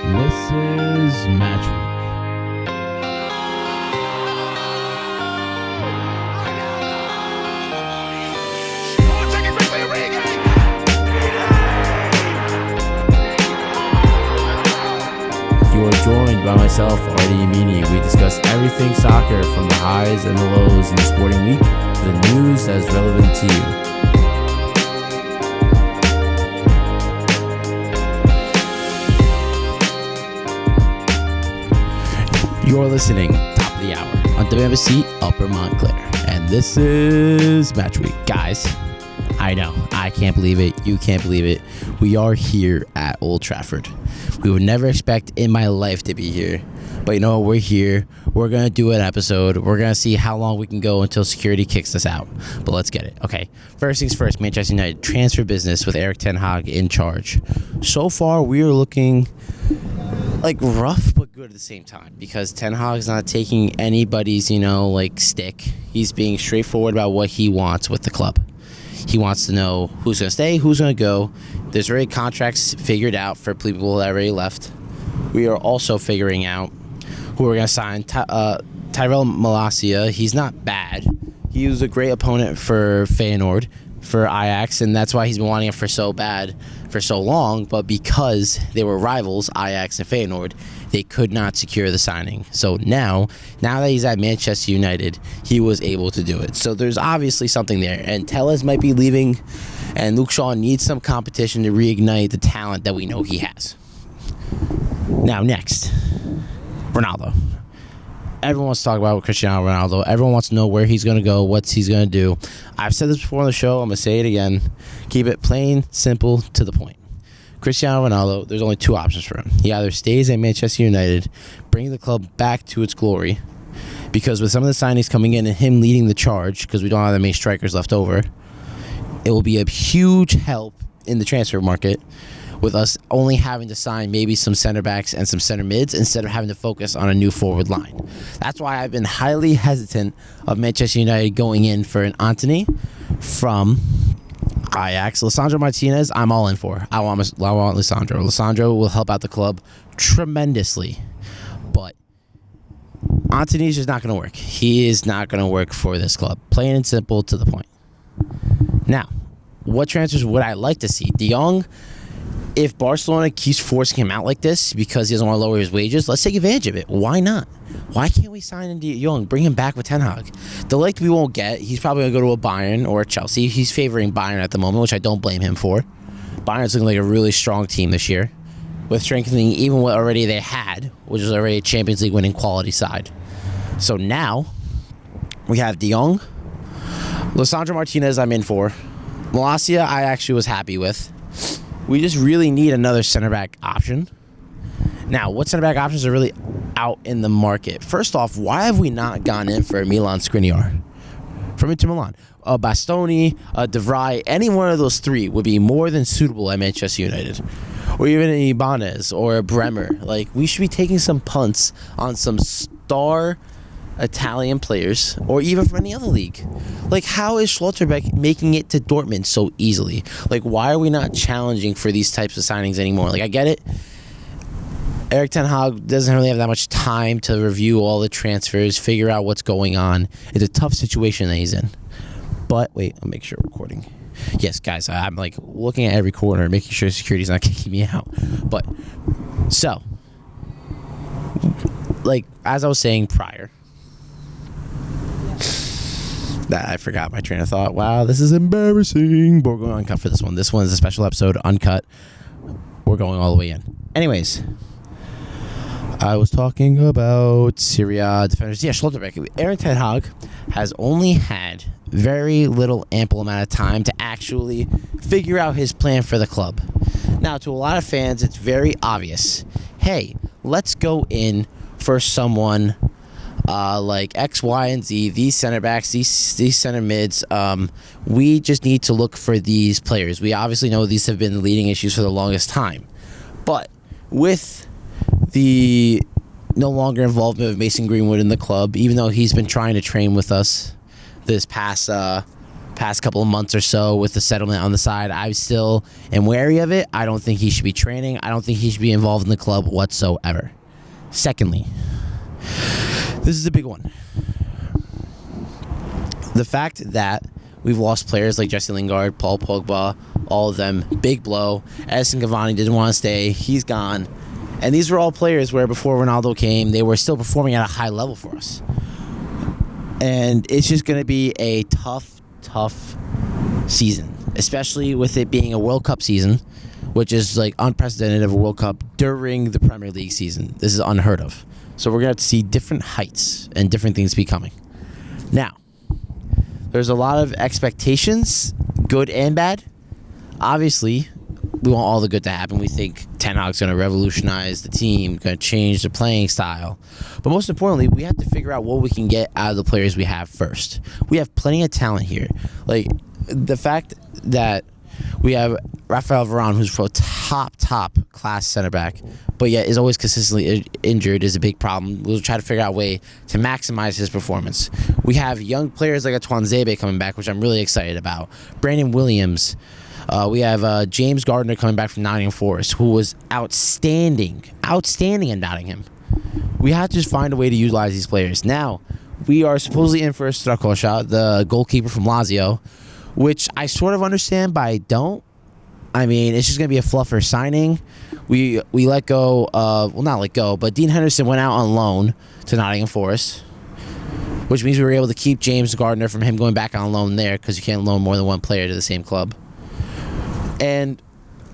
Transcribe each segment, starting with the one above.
This is Matchweek. You are joined by myself, Ardi Emini. We discuss everything soccer from the highs and the lows in the sporting week to the news that is relevant to you. You're listening, top of the hour, on WMBC Upper Montclair. And this is Matchweek. Guys, I know, I can't believe it. You can't believe it. We are here at Old Trafford. We would never expect in my life to be here. But you know what? We're here. We're going to do an episode. We're going to see how long we can go until security kicks us out. But let's get it. Okay, first things first, Manchester United transfer business with Erik ten Hag in charge. So far, we are looking like rough but good at the same time, because Ten Hag's not taking anybody's, stick. He's being straightforward about what he wants with the club. He wants to know who's going to stay, who's going to go. There's already contracts figured out for people that already left. We are also figuring out who we're going to sign. Tyrell Malacia, he's not bad. He was a great opponent for Feyenoord, for Ajax, and that's why he's been wanting it for so bad for so long. But because they were rivals, Ajax and Feyenoord, they could not secure the signing. So now that he's at Manchester United, he was able to do it. So there's obviously something there. And Telles might be leaving, and Luke Shaw needs some competition to reignite the talent that we know he has. Now, next, Ronaldo. Everyone wants to talk about Cristiano Ronaldo. Everyone wants to know where he's going to go, what he's going to do. I've said this before on the show. I'm going to say it again. Keep it plain, simple, to the point. Cristiano Ronaldo, there's only two options for him. He either stays at Manchester United, bringing the club back to its glory, because with some of the signings coming in and him leading the charge, because we don't have that many strikers left over, it will be a huge help in the transfer market, with us only having to sign maybe some center backs and some center mids instead of having to focus on a new forward line. That's why I've been highly hesitant of Manchester United going in for an Antony from Ajax. Lisandro Martinez, I'm all in for. I want Lisandro. Lisandro will help out the club tremendously. But Antony's just not going to work. He is not going to work for this club. Plain and simple, to the point. Now, what transfers would I like to see? De Jong, if Barcelona keeps forcing him out like this because he doesn't want to lower his wages, let's take advantage of it. Why not? Why can't we sign in De Jong, bring him back with Ten Hag? The Ligt we won't get. He's probably going to go to a Bayern or a Chelsea. He's favoring Bayern at the moment, which I don't blame him for. Bayern's looking like a really strong team this year, with strengthening even what already they had, which was already a Champions League winning quality side. So now we have De Jong. Lisandro Martinez I'm in for. Malacia I actually was happy with. We just really need another center back option. Now, what center back options are really out in the market? First off, why have we not gone in for Milan Skriniar from Inter Milan? Bastoni, De Vrij, any one of those three would be more than suitable at Manchester United. Or even an Ibanez or a Bremer. Like, we should be taking some punts on some star Italian players, or even from any other league. Like, how is Schlotterbeck making it to Dortmund so easily? Like, why are we not challenging for these types of signings anymore? Like, I get it. Erik ten Hag doesn't really have that much time to review all the transfers, figure out what's going on. It's a tough situation that he's in. But, wait, I'll make sure we're recording. Yes, guys, I'm, looking at every corner, making sure security's not kicking me out. But, so, as I was saying prior, that I forgot my train of thought. Wow, this is embarrassing. But we're going uncut for this one. This one is a special episode, uncut. We're going all the way in. Anyways, I was talking about Syria defenders. Yeah, Schlotterbeck. Erik ten Hag has only had very little ample amount of time to actually figure out his plan for the club. Now, to a lot of fans, it's very obvious. Hey, let's go in for someone like X, Y, and Z, these center backs, these center mids. We just need to look for these players. We obviously know these have been the leading issues for the longest time. But with the no longer involvement of Mason Greenwood in the club, even though he's been trying to train with us this past past couple of months or so with the settlement on the side. I still am wary of it. I don't think he should be training. I don't think he should be involved in the club whatsoever. Secondly, this is a big one. The fact that we've lost players like Jesse Lingard, Paul Pogba, all of them, big blow. Edison Cavani didn't want to stay. He's gone. And these were all players where before Ronaldo came, they were still performing at a high level for us. And it's just going to be a tough season, especially with it being a World Cup season, which is like unprecedented of a World Cup during the Premier League season. This is unheard of. So we're going to have to see different heights and different things be coming. Now, there's a lot of expectations, good and bad. Obviously, we want all the good to happen. We think Ten Hag's going to revolutionize the team, going to change the playing style. But most importantly, we have to figure out what we can get out of the players we have first. We have plenty of talent here. Like, the fact that we have Rafael Varane, who's for a top class center back, but yet is always consistently injured, is a big problem. We'll try to figure out a way to maximize his performance. We have young players like Antoine Zebe coming back, which I'm really excited about. Brandon Williams. We have James Gardner coming back from Nottingham Forest, who was outstanding in Nottingham. We have to just find a way to utilize these players. Now, we are supposedly in for Strakosha, the goalkeeper from Lazio, which I sort of understand, but I don't. I mean, it's just going to be a fluffer signing. We let go of, well, not let go, but Dean Henderson went out on loan to Nottingham Forest, which means we were able to keep James Gardner from him going back on loan there, because you can't loan more than one player to the same club. And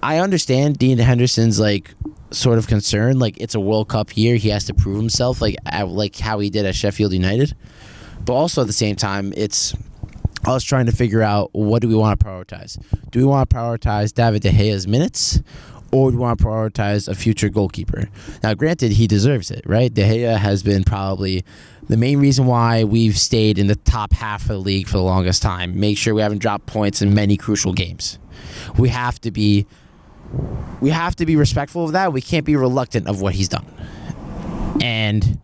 I understand Dean Henderson's like sort of concern, like it's a World Cup year, he has to prove himself, like how he did at Sheffield United. But also at the same time, it's us trying to figure out, what do we want to prioritize? Do we want to prioritize David De Gea's minutes, or do we want to prioritize a future goalkeeper? Now, granted, he deserves it, right? De Gea has been probably the main reason why we've stayed in the top half of the league for the longest time. Make sure we haven't dropped points in many crucial games. We have to be respectful of that. We can't be reluctant of what he's done. And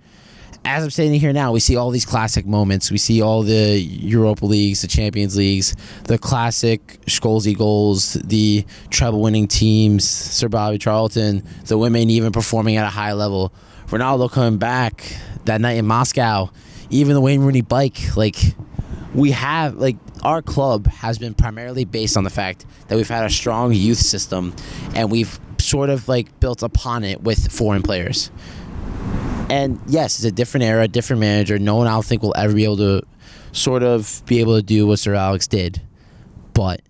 as I'm sitting here now, we see all these classic moments. We see all the Europa Leagues, the Champions Leagues, the classic Scholesy goals, the treble-winning teams, Sir Bobby Charlton, the women even performing at a high level, Ronaldo coming back that night in Moscow, even the Wayne Rooney bike. Like, we have, like, our club has been primarily based on the fact that we've had a strong youth system, and we've sort of, like, built upon it with foreign players. And yes, it's a different era, different manager. No one, I don't think, will ever be able to do what Sir Alex did. But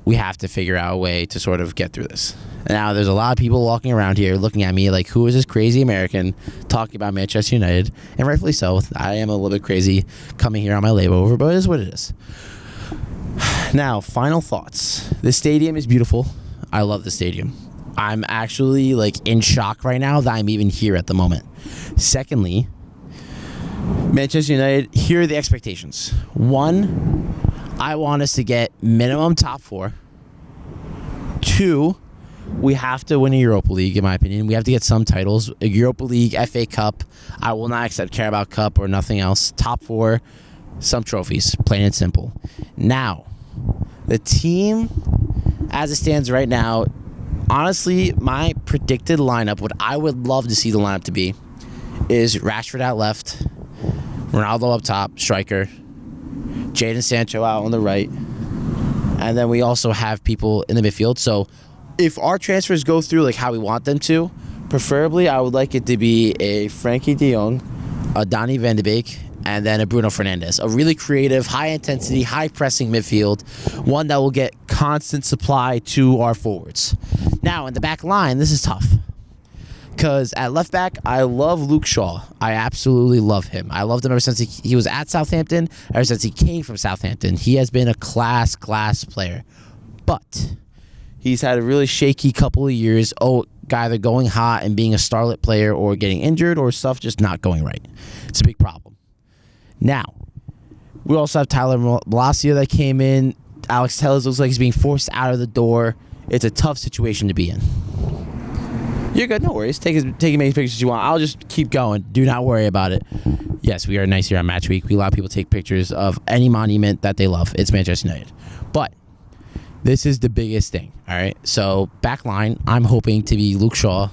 we have to figure out a way to sort of get through this. Now, there's a lot of people walking around here looking at me like, who is this crazy American talking about Manchester United? And rightfully so. I am a little bit crazy coming here on my layover, but it is what it is. Now, final thoughts. This stadium is beautiful. I love the stadium. I'm actually, like, in shock right now that I'm even here at the moment. Secondly, Manchester United, here are the expectations. 1, I want us to get minimum top 4. 2, we have to win a Europa League, in my opinion. We have to get some titles. A Europa League, FA Cup. I will not accept Carabao Cup or nothing else. Top 4, some trophies, plain and simple. Now, the team, as it stands right now, honestly, my predicted lineup, what I would love to see the lineup to be, is Rashford out left, Ronaldo up top, striker, Jadon Sancho out on the right, and then we also have people in the midfield. So if our transfers go through like how we want them to, preferably I would like it to be a Frankie de Jong, a Donny van de Beek, and then a Bruno Fernandes. A really creative, high-intensity, high-pressing midfield, one that will get constant supply to our forwards. Now, in the back line, this is tough. Because at left back, I love Luke Shaw. I absolutely love him. I loved him ever since he was at Southampton, ever since he came from Southampton. He has been a class player. But he's had a really shaky couple of years, either going hot and being a starlet player or getting injured or stuff just not going right. It's a big problem. Now, we also have Tyler Malacia that came in. Alex Telles looks like he's being forced out of the door. It's a tough situation to be in. You're good. No worries. Take as many pictures as you want. I'll just keep going. Do not worry about it. Yes, we are nice here on Matchweek. We allow people to take pictures of any monument that they love. It's Manchester United. But this is the biggest thing, all right? So, back line, I'm hoping to be Luke Shaw.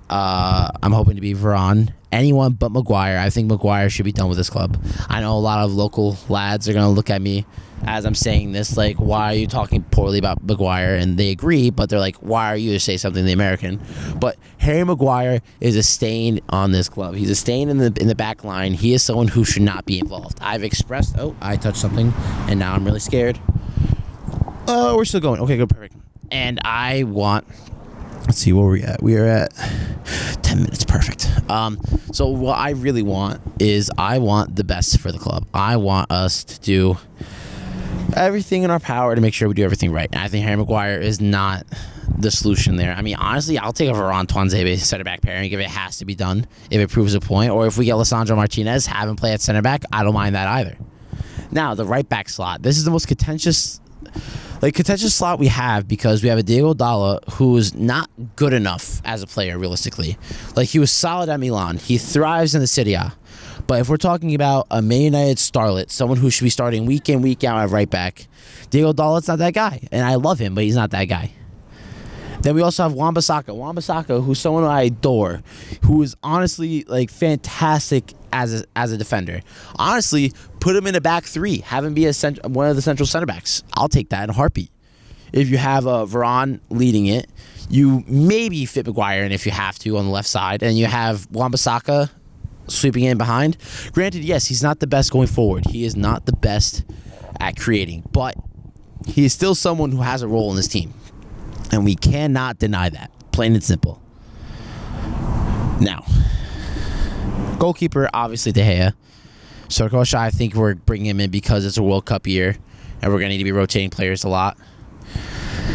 I'm hoping to be Varane. Anyone but Maguire. I think Maguire should be done with this club. I know a lot of local lads are going to look at me as I'm saying this, like, why are you talking poorly about Maguire? And they agree, but they're like, why are you to say something to the American? But Harry Maguire is a stain on this club. He's a stain in the back line. He is someone who should not be involved. I've expressed, I touched something, and now I'm really scared. Oh, we're still going. Okay, good, perfect. And I want... Let's see where we're at. We are at 10 minutes. Perfect. So what I really want is I want the best for the club. I want us to do everything in our power to make sure we do everything right. And I think Harry Maguire is not the solution there. I mean, honestly, I'll take a Varane Tuanzebe center-back pairing if it has to be done, if it proves a point. Or if we get Lisandro Martinez, have him play at center-back, I don't mind that either. Now, the right-back slot. This is the most contentious slot we have because we have a Diego Dalla who's not good enough as a player, realistically. Like, he was solid at Milan. He thrives in the Serie A. But if we're talking about a Man United starlet, someone who should be starting week in, week out at right back, Diego Dalla's not that guy. And I love him, but he's not that guy. Then we also have Wan-Bissaka. Wan-Bissaka, who's someone I adore, who is honestly, like, fantastic as a defender. Honestly, put him in a back three. Have him be one of the central center backs. I'll take that in a heartbeat. If you have Varane leading it, you maybe fit Maguire in if you have to on the left side, and you have Wan-Bissaka sweeping in behind. Granted, yes, he's not the best going forward. He is not the best at creating, but he is still someone who has a role in this team. And we cannot deny that. Plain and simple. Now, goalkeeper, obviously, De Gea. Sarkosha, I think we're bringing him in because it's a World Cup year, and we're going to need to be rotating players a lot.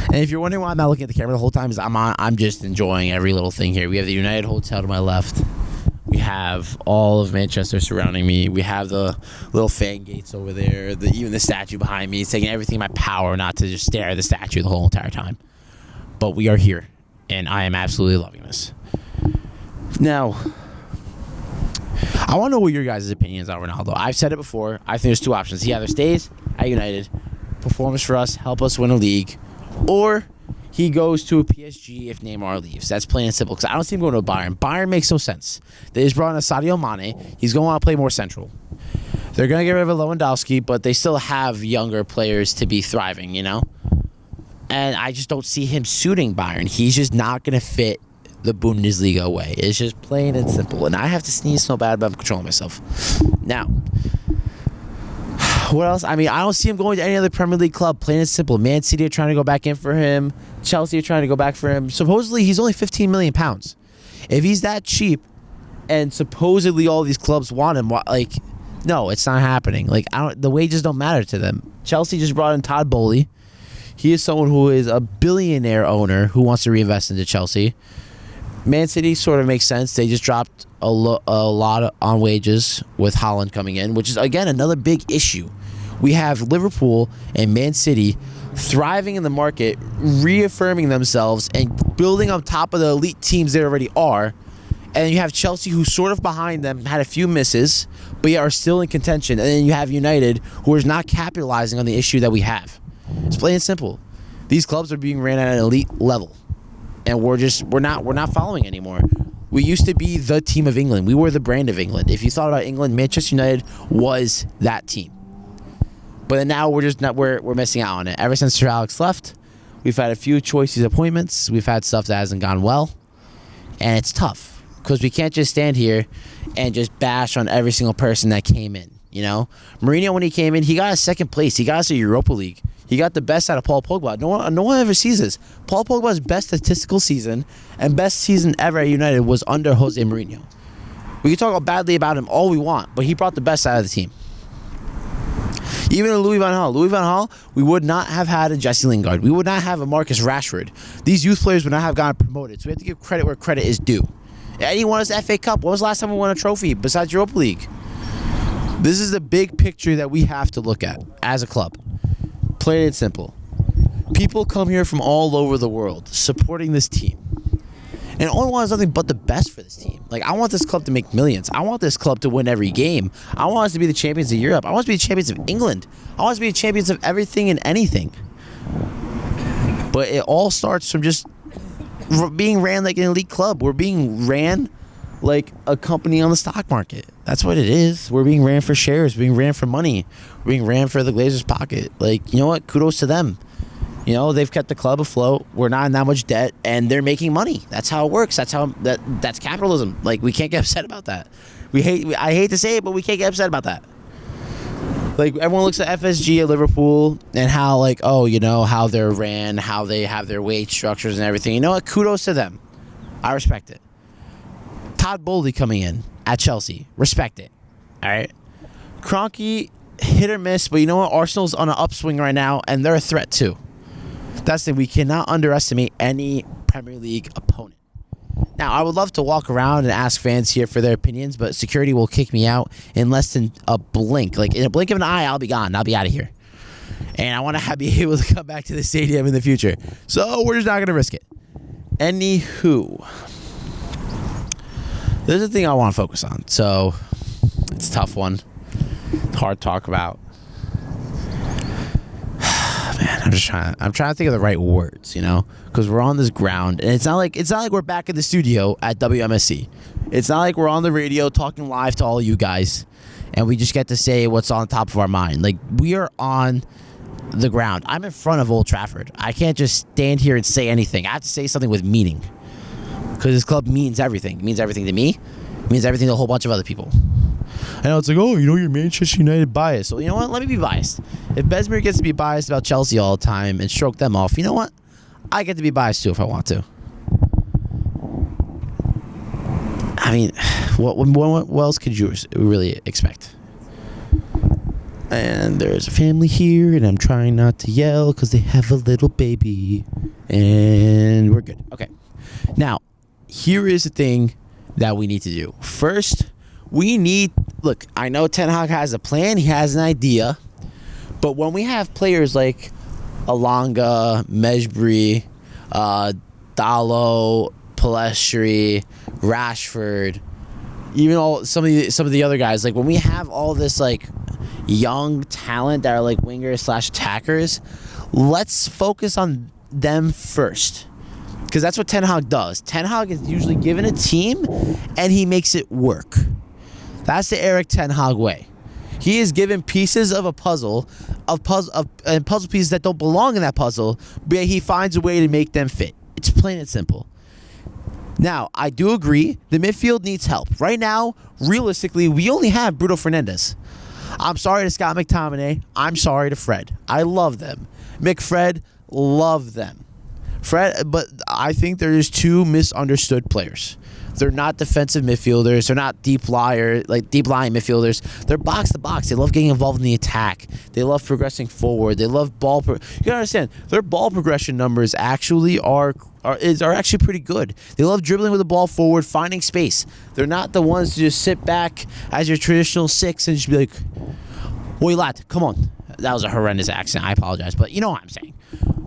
And if you're wondering why I'm not looking at the camera the whole time, is I'm just enjoying every little thing here. We have the United Hotel to my left. We have all of Manchester surrounding me. We have the little fan gates over there. Even the statue behind me. It's taking everything in my power not to just stare at the statue the whole entire time. But we are here, and I am absolutely loving this. Now, I want to know what your guys' opinions on Ronaldo. I've said it before. I think there's two options. He either stays at United, performs for us, help us win a league, or he goes to a PSG if Neymar leaves. That's plain and simple, because I don't see him going to a Bayern. Bayern makes no sense. They just brought in a Sadio Mane. He's going to want to play more central. They're going to get rid of Lewandowski, but they still have younger players to be thriving, you know? And I just don't see him suiting Bayern. He's just not going to fit the Bundesliga way. It's just plain and simple. And I have to sneeze so bad, but I'm controlling myself. Now, what else? I mean, I don't see him going to any other Premier League club. Plain and simple. Man City are trying to go back in for him. Chelsea are trying to go back for him. Supposedly, he's only £15 million. If he's that cheap, and supposedly all these clubs want him, like, no, it's not happening. Like, the wages don't matter to them. Chelsea just brought in Todd Bowley. He is someone who is a billionaire owner who wants to reinvest into Chelsea. Man City sort of makes sense. They just dropped a lot on wages with Haaland coming in, which is, again, another big issue. We have Liverpool and Man City thriving in the market, reaffirming themselves and building on top of the elite teams they already are. And you have Chelsea, who's sort of behind them, had a few misses, but yet are still in contention. And then you have United, who is not capitalizing on the issue that we have. It's plain and simple. These clubs are being ran at an elite level, and we're not following anymore. We used to be the team of England. We were the brand of England. If you thought about England, Manchester United was that team. But then now we're missing out on it. Ever since Sir Alex left, we've had a few choices appointments. We've had stuff that hasn't gone well, and it's tough because we can't just stand here and just bash on every single person that came in. You know, Mourinho, when he came in, he got us second place. He got us a Europa League. He got the best out of Paul Pogba. No one ever sees this. Paul Pogba's best statistical season and best season ever at United was under Jose Mourinho. We can talk badly about him all we want, but he brought the best out of the team. Even in Louis van Gaal, we would not have had a Jesse Lingard. We would not have a Marcus Rashford. These youth players would not have gotten promoted. So we have to give credit where credit is due. And he won us the FA Cup. When was the last time we won a trophy besides Europa League? This is the big picture that we have to look at as a club. Plain and simple. People come here from all over the world supporting this team. And all I want is nothing but the best for this team. Like, I want this club to make millions. I want this club to win every game. I want us to be the champions of Europe. I want us to be the champions of England. I want us to be the champions of everything and anything. But it all starts from just being ran like an elite club. We're being ran like a company on the stock market. That's what it is. We're being ran for shares. We're being ran for money. We're being ran for the Glazers' pocket. Like, you know what? Kudos to them. You know, they've kept the club afloat. We're not in that much debt, and they're making money. That's how it works. That's capitalism. Like, we can't get upset about that. I hate to say it, but we can't get upset about that. Like, everyone looks at FSG at Liverpool and how, like, oh, you know, how they're ran, how they have their wage structures and everything. You know what? Kudos to them. I respect it. Todd Bowley coming in at Chelsea. Respect it. All right? Kroenke, hit or miss, but you know what? Arsenal's on an upswing right now, and they're a threat too. That's the thing. We cannot underestimate any Premier League opponent. Now, I would love to walk around and ask fans here for their opinions, but security will kick me out in less than a blink. Like, in a blink of an eye, I'll be gone. I'll be out of here. And I want to be able to come back to the stadium in the future. So, we're just not going to risk it. Anywho, there's a thing I want to focus on. So, it's a tough one. It's hard to talk about. Man, I'm trying to think of the right words, you know, because we're on this ground, and it's not like we're back in the studio at WMSC. It's not like we're on the radio talking live to all of you guys, and we just get to say what's on top of our mind. Like, we are on the ground. I'm in front of Old Trafford. I can't just stand here and say anything. I have to say something with meaning, because this club means everything. It means everything to me. It means everything to a whole bunch of other people. I know it's like, oh, you know, you're Manchester United biased. So, you know what? Let me be biased. If Besmer gets to be biased about Chelsea all the time and stroke them off, you know what? I get to be biased too if I want to. I mean, what else could you really expect? And there's a family here, and I'm trying not to yell because they have a little baby. And we're good. Okay. Now, here is the thing that we need to do. First, look, I know Ten Hag has a plan. He has an idea. But when we have players like Alanga, Mejbri, Dalot, Pellistri, Rashford, even some of the other guys, like when we have all this like young talent that are like wingers / attackers, let's focus on them first. Because that's what Ten Hag does. Ten Hag is usually given a team and he makes it work. That's the Eric Ten Hag way. He is given pieces of a puzzle, and puzzle pieces that don't belong in that puzzle, but he finds a way to make them fit. It's plain and simple. Now, I do agree, the midfield needs help. Right now, realistically, we only have Bruno Fernandes. I'm sorry to Scott McTominay. I'm sorry to Fred. I love them. McFred, love them. But I think there's two misunderstood players. They're not defensive midfielders. They're not deep line midfielders. They're box to box. They love getting involved in the attack. They love progressing forward. They love ball. You gotta understand, their ball progression numbers actually are actually pretty good. They love dribbling with the ball forward, finding space. They're not the ones to just sit back as your traditional six and just be like, "Oi lad, come on." That was a horrendous accent. I apologize, but you know what I'm saying.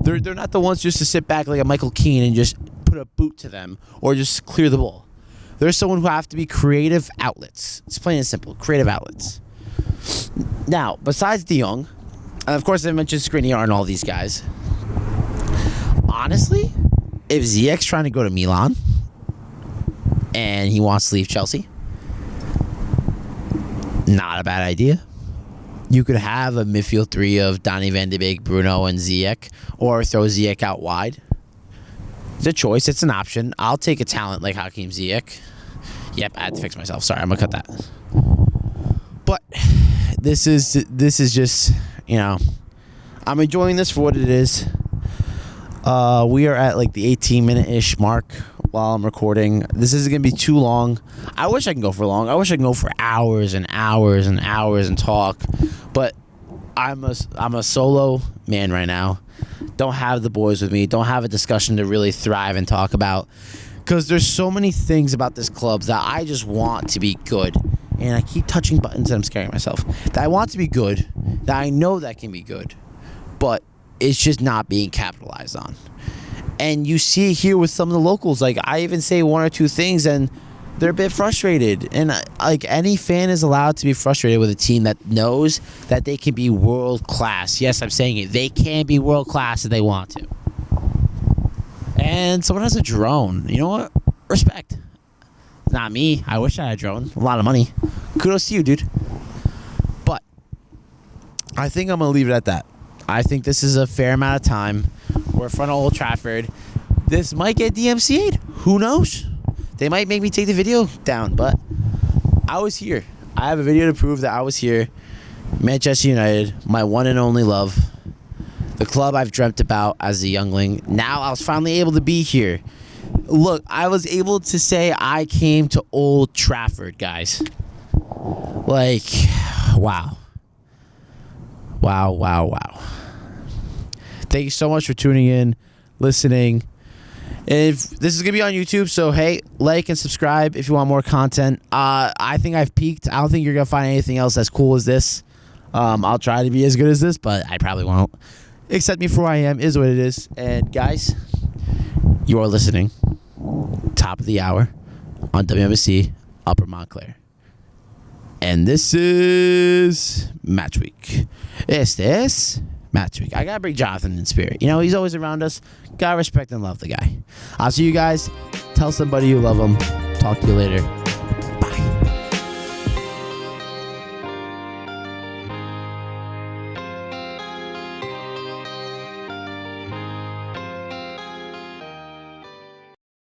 They're not the ones just to sit back like a Michael Keane and just put a boot to them or just clear the ball. There's someone who have to be creative outlets. It's plain and simple, creative outlets. Now, besides De Jong, and of course I mentioned Skriniar and all these guys, honestly, if Ziyech's trying to go to Milan and he wants to leave Chelsea, not a bad idea. You could have a midfield three of Donny van de Beek, Bruno, and Ziyech, or throw Ziyech out wide. It's a choice. It's an option. I'll take a talent like Hakim Ziyech. Yep, I had to fix myself. Sorry, I'm going to cut that. But this is just, you know, I'm enjoying this for what it is. We are at like the 18-minute-ish mark while I'm recording. This isn't going to be too long. I wish I can go for long. I wish I can go for hours and hours and hours and talk. But I'm a solo man right now. Don't have the boys with me. Don't have a discussion to really thrive and talk about. Because there's so many things about this club that I just want to be good. And I keep touching buttons and I'm scaring myself. That I want to be good. That I know that can be good. But it's just not being capitalized on. And you see it here with some of the locals. Like, I even say one or two things, and they're a bit frustrated. And, like, any fan is allowed to be frustrated with a team that knows that they can be world-class. Yes, I'm saying it. They can be world-class if they want to. And someone has a drone. You know what? Respect. Not me. I wish I had a drone. A lot of money. Kudos to you, dude. But I think I'm going to leave it at that. I think this is a fair amount of time. We're in front of Old Trafford. This might get DMCA'd. Who knows? They might make me take the video down, but I was here. I have a video to prove that I was here. Manchester United, my one and only love. The club I've dreamt about as a youngling. Now I was finally able to be here. Look, I was able to say I came to Old Trafford, guys. Like, wow. Wow, wow, wow. Thank you so much for tuning in, listening. If this is going to be on YouTube, so hey, like and subscribe if you want more content. I think I've peaked. I don't think you're going to find anything else as cool as this. I'll try to be as good as this, but I probably won't. Accept me for who I am, is what it is. And guys, you are listening. Top of the hour on WMSC Upper Montclair. And this is Matchweek. Este es Matchweek. I gotta bring Jonathan in spirit. You know, he's always around us. Gotta respect and love the guy. I'll see you guys. Tell somebody you love them. Talk to you later.